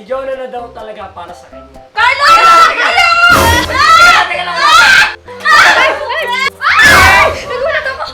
Si Jonah na daw talaga para sa kanya. Carlo! Teka lang! Nagulat ako!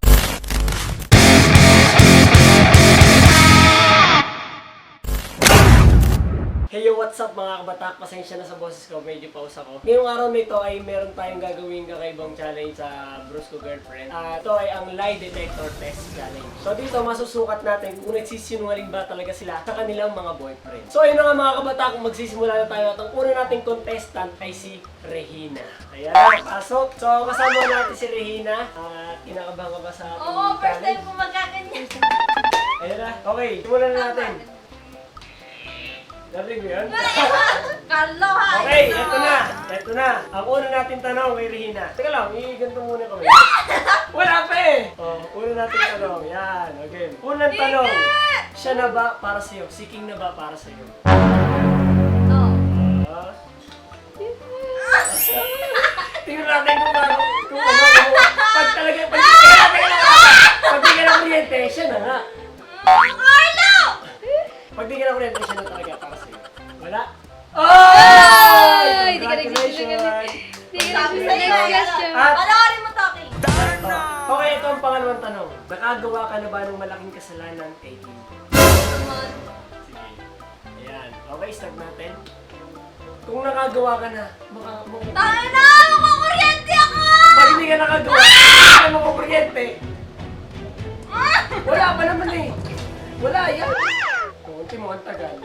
Hey yo, what's up mga kabatak? Pasensya na sa boses ko, medyo pause ako. Ngayong araw nito ay meron tayong gagawin kakaibang challenge sa Brusco Girlfriend. Ito ay ang lie detector test challenge. So dito masusukat natin kung nagsisinungaling ba talaga sila sa kanilang mga boyfriend. So ayun na nga mga kabatak, magsisimula na tayo at ang una nating contestant ay si Regina. Ayan, pasok. So kasama natin si Regina. At kinakabahan ka ba sa ating Oo, first time challenge? ko magkaganyan. Ayan na. Okay, simulan na natin. Narinig mo yun? Carlo, ha? Okay, eto na. Eto na. Ang una natin tanong kay Regina. Teka lang, iganto muna kami. Wala pa eh. Oh, una natin tanong. Yan, okay. Unang tanong. Siya na ba para sa'yo? Si King na ba para sa'yo? Oo. Ah. Tingnan natin kung pag talaga, pag di ka na kuryente, siya na nga. Carlo! Pag di ka na kuryente, siya na talaga para sa'yo. Wala? Oh! Di ka Congratulations! Sabi sa'yo, question. panoorin mo to, King. Okay, ito ang pangalawang tanong. Nakagawa ka na ba ng malaking kasalanan kay King? Naman. Sige. Ayan. Okay, start natin. Kung nakagawa ka na, baka Tayo na! Makakuryente ako! pag hindi ka nakagawa, hindi ka makukuryente. Wala pa naman eh. Wala yan. Kunti mo ang tagal.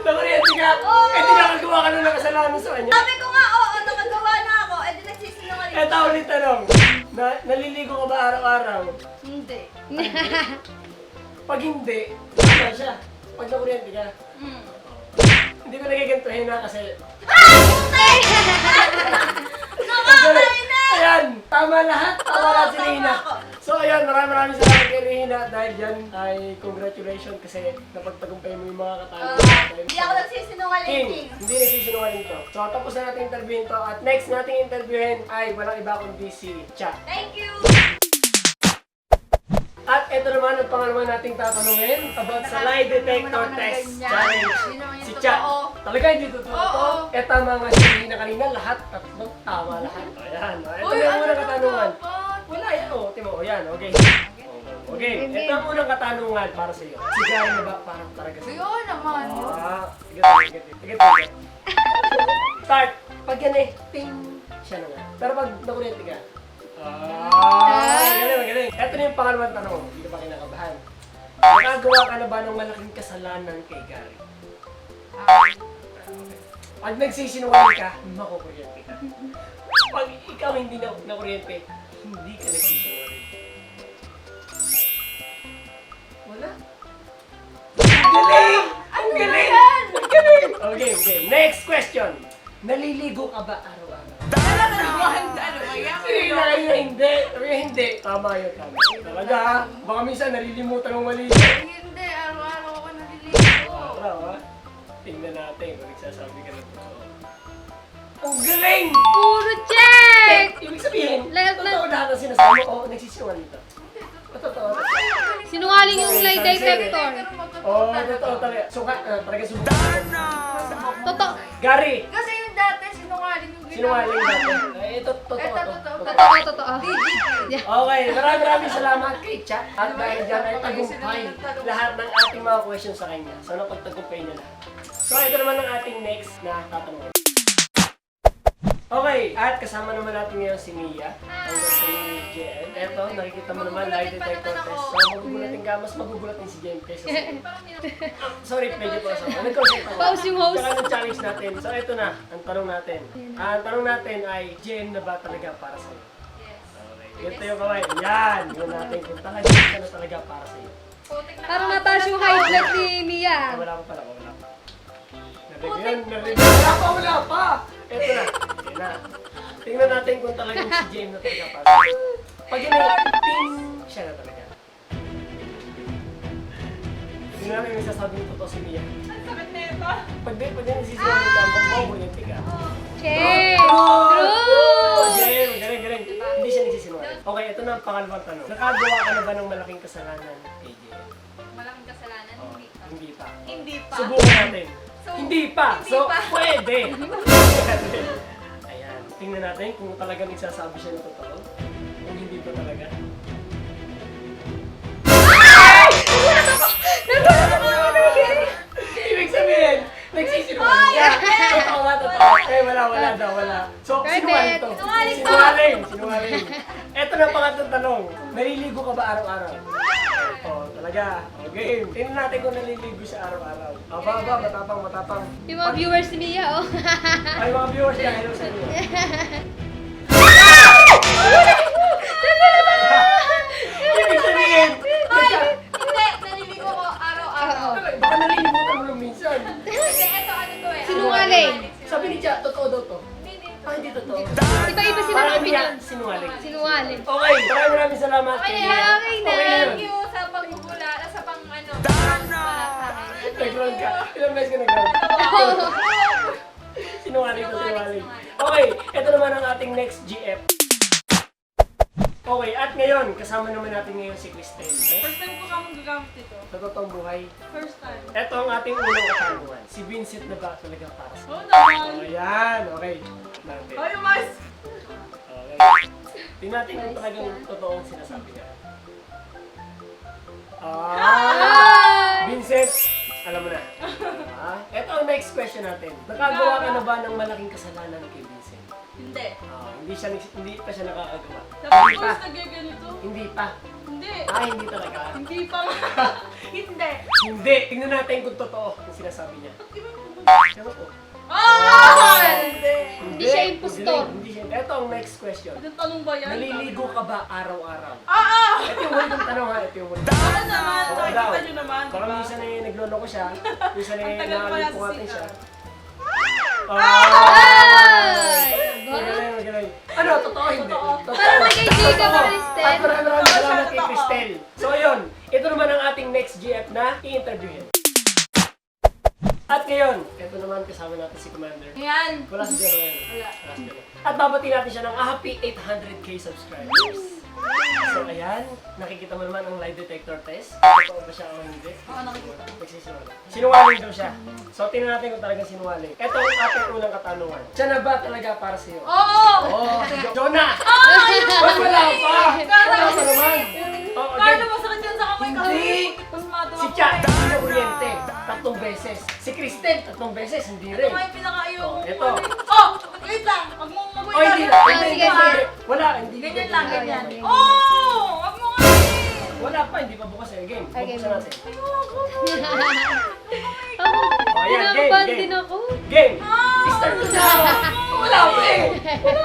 Nakuryente ka? Eh di nakagawa ka na ng kasalanan sa kanya. Sabi ko nga, oo, nakagawa na ako. Eh, di nagsisinungaling. Eto ulit tanong. Naliligo ka ba araw-araw? Hindi. Pag hindi, wala siya. Pag nakuryente ka, hindi ko nagigantuhin na kasi... Nakakay na! Ayan! Tama lahat! Tama Oo, lahat si tama Rina. ako. So ayun, maraming salamat kay Rina dahil dyan ay congratulations kasi napagtagumpay mo yung mga katanungan natin. Hindi ako nagsisinungaling, King, King. hindi nagsisinungaling to. So tapos na natin interviewin to at next nating interviewin ay walang iba kundi si Cha. Thank you! At ito naman ang pangalawa nating tatanungin about sa lie detector test challenge. Si Cha. Talaga hindi totoo to. Eh tama nga si Rina kanina, lahat tatlong tama lahat. Ayan. Ito na yung unang katanungan. Wala yan. O, timo. Ayan, okay. Okay, ito ang unang katanungan para sa iyo. Si Gary na ba parang talaga sa'yo? Oo naman. Sige. Start. Pag yan eh, ting, siya na nga. Pero pag nakuryente ka, magaling. Ito na yung pangalawang tanong. Hindi ka ba kinakabahan? Nakagawa ka na ba ng malaking kasalanan kay Gary? Pag nagsisinungaling ka, makukuryente ka. Pag ikaw hindi na kuryente, hindi ka nagsisinungaling. Wala? Ang galing! Ang galing! Ang galing! Okay. Next question. Naliligo ka ba araw-araw? Hindi. Hindi. Tama yun. Talaga ha? Baka minsan nalilimutan mong maligo. Hindi, araw-araw ako naliligo. Araw ha? Tingnan natin kung nagsasabi ka ng totoo. Ang galing! Puro check! Ibig sabihin, Lahat na- totoo lahat ang sinasabi mo. Oo, nagsisinungaling ito. Totoo. Sinungaling yung lie detector. Oo, totoo talaga. Talaga subukan. Totoo. Gary! Kasi yung dati, sinungaling yung Sinungaling natin. Ito, totoo Ito, to. totoo. Totoo, totoo. Okay, maraming salamat kay Cha. At dahil dyan ay tagumpay lahat ng ating mga questions sa kanya. So, napagtagumpay niya lahat. So, ito naman ang ating next na tatanungin. Okay, at kasama naman natin ngayon si Mia. Ang ganda ni JM. Eto, nakikita mo naman lie detector test. So, magugulatin ka. Mas magugulatin si JM kaysa sa sorry, medyo pa sa nag-concept ako. Pause yung host. Saka ng challenge natin. So, ito na, ang tanong natin. Ang tanong natin ay, JM na ba talaga para sa'yo? Okay, ganito yung kamay. Yan! Tingnan natin kung talaga siya na talaga para sa'yo. Parang nataas yung high blood ni Mia. Wala pa pala, wala pa. Narinig. Wala pa! Ito na. Yan na. Tingnan natin kung talagang si James na talaga para sa'yo. Pag yun ay ping, siya na talaga. Tingnan natin yung sasabing totoo si Mia. Ang sakit na ito. Pag nagsisinungaling ka, magpapabulit ka. Check! True! True! James, galing. Hindi siya nagsisinungaling. Okay, ito na ang pangalawang tanong. Nakagawa ka na ba ng malaking kasalanan kay James? Malaking kasalanan, hindi. Hindi pa. Hindi pa. Subukan natin. So, Hindi pa. hindi So, pa. pwede. Ayan. Tingnan natin kung talagang nagsasabi siya ng totoo. Kung hindi pa talaga. Ibig sabihin, nagsisinungaling ka. Totoo nga, totoo. Eh, wala daw, wala. So, sinungaling to. Sinungaling to. Sinungaling. Eto na pangatlong tanong. Naliligo ka ba araw-araw? Oo, talaga. Okay. Tingnan natin kung naliligo siya araw-araw. Aba, matapang. Yung mga viewers ni Mia, oh. Ay, mga viewers ka, hello sa inyo. Ibig sabihin, Hoy! Hindi! Naliligo ko araw-araw. baka nalilimutan mo lang minsan. Kasi eto ano to eh. Sinungaling. Sabi ni Tia, totoo daw to. Hindi. Hindi totoo. Iba-iba sila ng Parang opinion. niya, sinungaling. Sinungaling. Okay, maraming salamat. Okay Tia. na. Okay na. Okay Thank you sa pagbubula. Sa pang ano. Nag-round ka. Ilang beses ka nag-round? Sinungaling. Okay, ito naman ang ating next GF. Okay, at ngayon, kasama naman natin ngayon si Cristel. Okay? First time ko kamang gagamit ito. Sa totoong buhay, First time. ito ang ating unang katanungan. Si Vincent na ba talaga para sa Oo naman. Oh, yan. Okay. Natin. Hoy, mas! Okay. Tingnan natin kung talagang totoong sinasabi niya. Vincent, alam mo na. Ito ang next question natin. Nakagawa ka na ba ng malaking kasalanan kay Vincent? Hindi. Hindi pa siya nakakagawa. Tapos Hindi pa. nagaganito? Hindi pa. Hindi. Hindi talaga. Hindi pa nga. Hindi. Hindi. Tingnan natin kung totoo yung sinasabi niya. Ewan ko. Hindi. Hindi siya impostor. Hindi siya. Ito ang next question. Anong tanong ba yan? Naliligo ka ba araw-araw? Ah! Ito yung huling tanong ha. Ito yung huling Ano tanong. naman? Oo daw. Nakikita nyo naman. Baka diba? minsan ay nagloloko siya. Minsan ay Ang tagal pa nakalimpo yan, natin siya. Sika. Ay! Magaling. Ano? Totoo hindi? Totoo. Parang nag-enjoy ka ba, Totoo. Cristel? At maraming salamat kay Totoo. Cristel. So yun, ito naman ang ating next GF na i-interviewin. At ngayon, ito naman kasama natin si Commander. Ayan. Wala si Jero ngayon. Wala. Si Jero. At babati natin siya ng happy 800k subscribers. So ayan, nakikita mo naman ang lie detector test. Totoo ba siya o hindi? Oo, nakikita ko. Nagsisinungaling. Sinungaling daw siya. So tingnan natin kung talagang sinungaling. Ito ang ating unang katanungan. Siya na ba talaga para sa'yo? Oo! Oh, si Jonah! Ay! Ba't wala pa? Wala pa naman. Oh, Paano again. masakit yan sa kamay Hindi. Pasmado Si ako Cha, eh. hindi na kuryente. 3 beses. Si Cristel, 3 beses. Hindi Ito rin. nga yung pinaka-ayaw Oh, ko. ito. Oh! Wait lang! Huwag mong Oh, mabuhay hindi. lang. Hindi, sige, hindi. sige. Wala, hindi. Ganyan lang, ganyan. Ganyan. Oh! Huwag mo nga Wala pa, hindi pa bukas eh. Game. Okay, Bubuksan natin. Ako, Oh, yan, game, kinakabahan game. din ako. Game! Ah! Start na na! Wala pa eh! Ano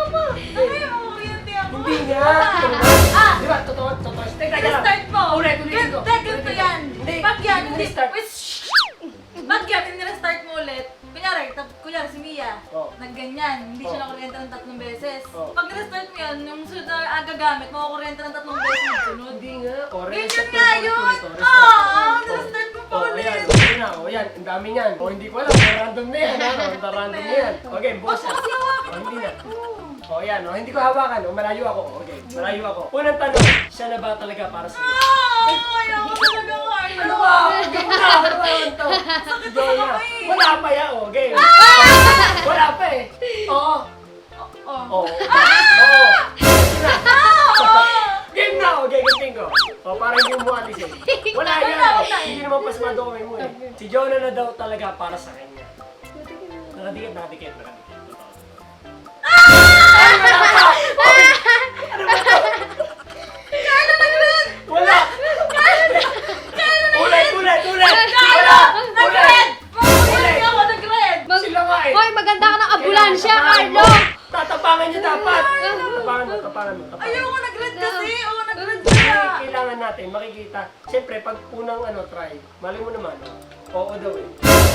yung makuryente ako? Hindi nga! Ah! Di ba? Totoo. Teka lang. Start mo! Ulit ko. Ganito yan! Hindi. Pag yan, hindi. Start. Wait, shh! Pag yan, hindi na-start mo ulit. Kunyari si Mia, Oh. nagganyan, hindi siya Oh. nakuryente ng 3 beses. Oh. Pag na-start mo yan, yung sunod na agagamit, makukuryente ng 3 beses yung sunod. Hindi nga. O, Ganyan restart nga ulit, yun! ulit, ulit, Ah! restart. Na-start mo pa Oh, ulit! ayan. Okay na. O, yan. Ang dami niyan. O, hindi ko alam. Random na yan. Ano? Random na yan. Okay, boss. Huwag mo kasi hawakan O, hindi mo. na. O, yan. O, hindi ko hawakan. O, malayo ako. Okay, malayo ako. Unang tanong, siya na ba talaga para sa'yo? Ah! Kaya ko talaga, Carlo! Ano ba? Hindi ko na. Ano ba yun to? Sakit Go sa na. kamay. Wala pa yan. O, game. Wala pa eh. Oo. Oh. Oo. Oo. Game na. O, game ko. O, para hindi mo alis eh. Wala yan. Wala, wala. Hindi naman pasmado kamay mo eh. Si Jonah na daw talaga para sa kanya. Nakadikit. Totoo. Ay, wala pa! Ano ba ito? Wala! Ulit! Wala! Nag-red! Makuryente ako, nag-red! Sila nga eh. Hoy, maganda ka ng ambulansya, Carlo! Tatapangan niya dapat! Tapangan mo. Ayoko, nag-red kasi! Oo, nag-red Kasi kaya! kailangan natin makikita. Siyempre, pag unang try, mali mo naman, oo daw eh.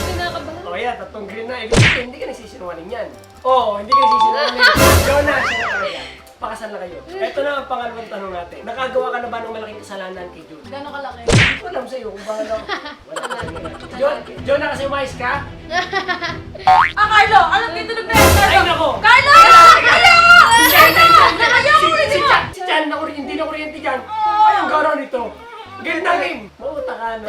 Kinakabahan. O yan, 3 green na. Ibig sabihin, hindi ka nagsisinungaling yan. Oo, hindi ka nagsisinungaling. Jonah, siya na talaga. Pakasal na kayo. Ito na ang pangalawang tanong natin. Nakagawa ka na ba ng malaking kasalanan kay June? Gano'ng kalaki? Hindi ko alam sa'yo kung bahala ka. Wala ka sa'yo. Jonah, kasi umayos ka? Ah, Carlo! Alam dito nag-red, Carlo! Ay, nako! Carlo! Carlo! Si Chan, hindi na kuryente dyan. Ay, ang gano'n nito. Game na game. Mauta ka, no?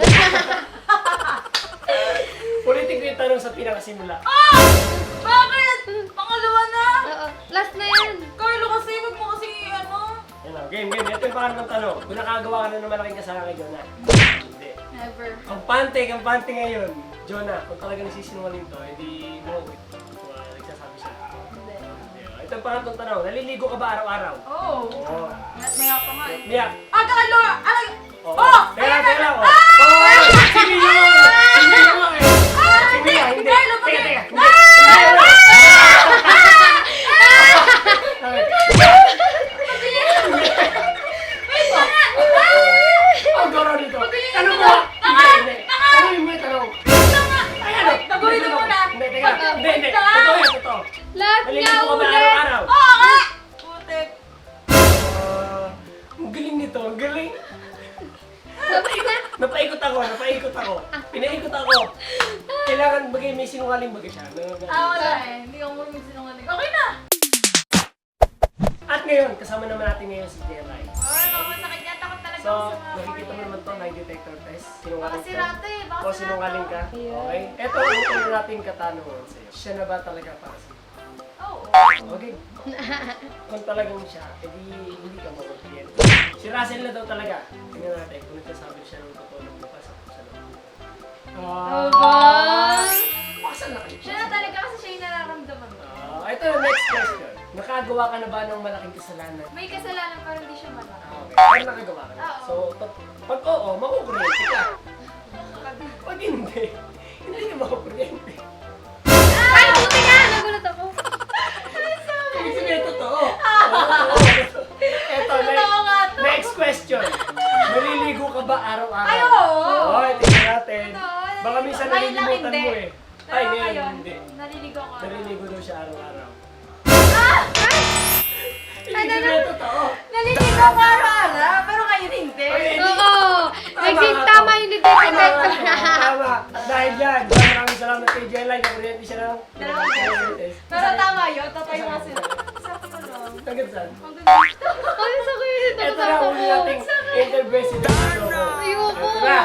tanong sa pinakasimula. Bakit? Pangalawa na! Oo. Last na yan. Carlo kasi, wag mo kasi ano. Yan lang, game. Ito yung pangalan ng tanong. Kung nakagawa ka na ng malaking kasalanan kay Jonah. Hindi. Never. Kampante ngayon. Jonah, kung talagang sisinungaling to, edi mo. Nagsasabi siya. Hindi. Ito yung pangalan ng tanong. Naliligo ka ba araw-araw? Oo. Oo. Maya pa nga eh. Miyak. Carlo! Oo. Oh! Teka. Oh! Si Mia! Si Mia nga eh! Si Mia, hindi. Carlo, Teka. bakit? Hindi. Ang garo dito. Tanong mo! Hindi. Tanongin mo yung tanong. Ay, ano? Paborito mo na. Hindi, teka. Hindi. Totoo yan, totoo. Last na Naliligo ka ba ulit. araw-araw? Oo nga! Putik. Ang galing nito, ang galing. Tapos na. Napaikot ako. Pinaikot ako. Kailangan bagay may sinungaling bagay siya. Wala eh. Hindi ako marunong sinungaling. Okay na! At ngayon, kasama naman natin ngayon si Jelay. Masakit niya. Takot talaga So, ako sa mga nakikita mo naman to, lie detector test. Sinungaling Baka ka. sirata eh. Baka O sinungaling ka. Okay? Ito ang una nating katanungan sa'yo. Siya na ba talaga para sa'yo? Oo. Okay. Kung talagang siya, edi hindi ka mawagyan. Si Russell na daw talaga. Tingnan natin kung nagsasabi siya ng totoo ng bukas ako sa loob. Aba. Pasan na kayo. Siya na talaga kasi siya yung nararamdaman ko. Ito yung next question. Nakagawa ka na ba ng malaking kasalanan? May kasalanan pero hindi siya malaki. Okay. Pero nakagawa ka na. Oo. So, pag oo, makukuryente ka. Pag hindi, hindi ka makukuryente. Ay, buti nga. Nagulat ako. Ibig sabihin, totoo. Ito, Totoo nga to. next question. Naliligo ka ba araw-araw? Ay, oo. Okay, tingnan natin. Totoo. Baka minsan Ngayon lang nalilimutan hindi. mo eh. Pero Ay, ngayon ngayon, hindi. naliligo ako. Naliligo daw siya araw-araw. Ah! Ibig sabihin, totoo. Naliligo ako araw-araw, pero ngayon hindi. Ay, hindi. Oo. Naging nga tama to. yung detector. Tama. At dahil yan, maraming salamat kay Jelay. Nakuryente siya ng Dalawang test. Pero tama yun, totoo yung kasi. Sakto lang. Hanggang saan? Ang ganda. Ay, sakit. Ito na, huli nating intervention na Choco. Ayoko. Ito na.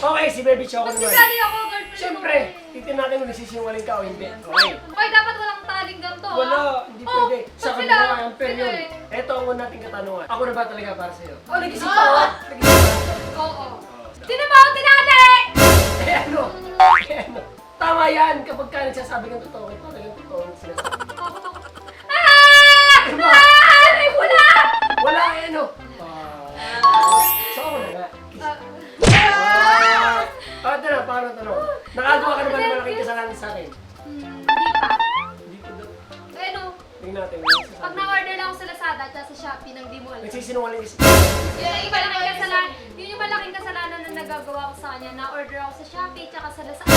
Okay, si Baby Choco naman. Sali ako, girlfriend. Siyempre, titin natin kung nagsisinungaling ka o hindi. Okay. Ay, dapat walang taling ganito. Wala, hindi pwede. Sa ba't kanila sila? nga ang fair yun. Pwede. Ito ang una nating katanungan. Ako na ba talaga para sa'yo? Oh, nag-isip Oo. ka oh. Nag-isip ka. Oo. Sino ba ako tinali? Eh ano? Eh ano? Tama yan kapag ka nagsasabi ng totoo. Ito talagang totoo ang sinasabi. Diba? Ay, wala! Wala eh ano? So ako na nga. Ito na, paano tanong? Nakagawa ka na ba ng malaking kasalanan sa akin? Hindi pa. Hindi ko daw. Ano, Tingnan natin. pag na-order lang ako sa Lazada at sa Shopee nang di mo alam. Nagsisinungaling kasi. Yun yung malaking kasalanan, yun yung malaking kasalanan na nagagawa ko sa kanya. Na-order ako sa Shopee tsaka sa Lazada.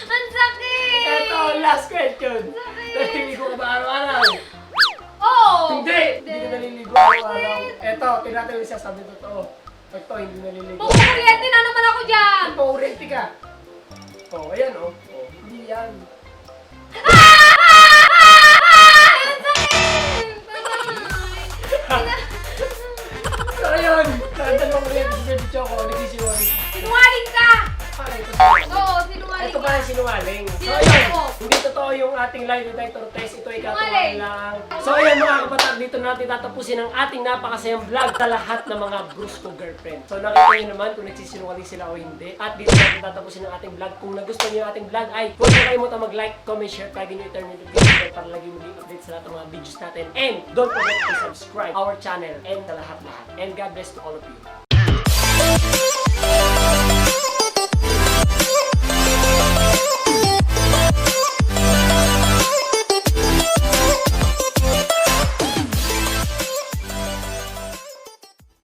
Ang sakit! Ito, last question. Naliligo ka ba araw-araw? Oo! Hindi! Hindi ka naliligo araw-araw. Ito, tinatin yung sasabi totoo. Pag to, hindi naliligo. Pukuryente na naman ako dyan! Paurente ka. Oh, ayan oh. Oh, hindi yan. Ang sakit! So, ayun. Nakandal mo ulit si Baby Choco. Nagsisiwaling. Sinungaling ka! Para ito Oo, sinungaling Ito ka. pa ang sinungaling. So, Sinungaling ayun. ko. Hindi totoo yung ating lie detector test. Ito ay katuwang Sinungaling. lang. So, ayun mga kabatak. Dito natin tatapusin ang ating napakasayang vlog sa lahat ng mga Brusco girlfriend. So, nakita nyo naman kung nagsisinungaling sila o hindi. At dito natin tatapusin ang ating vlog. Kung nagustuhan nyo yung ating vlog ay huwag na kalimutan mag-like, comment, share, tag nyo i-turn notification para lagi maging update sa lahat ng mga videos natin. And don't forget to subscribe our channel and sa lahat-lahat. And God bless to all of you.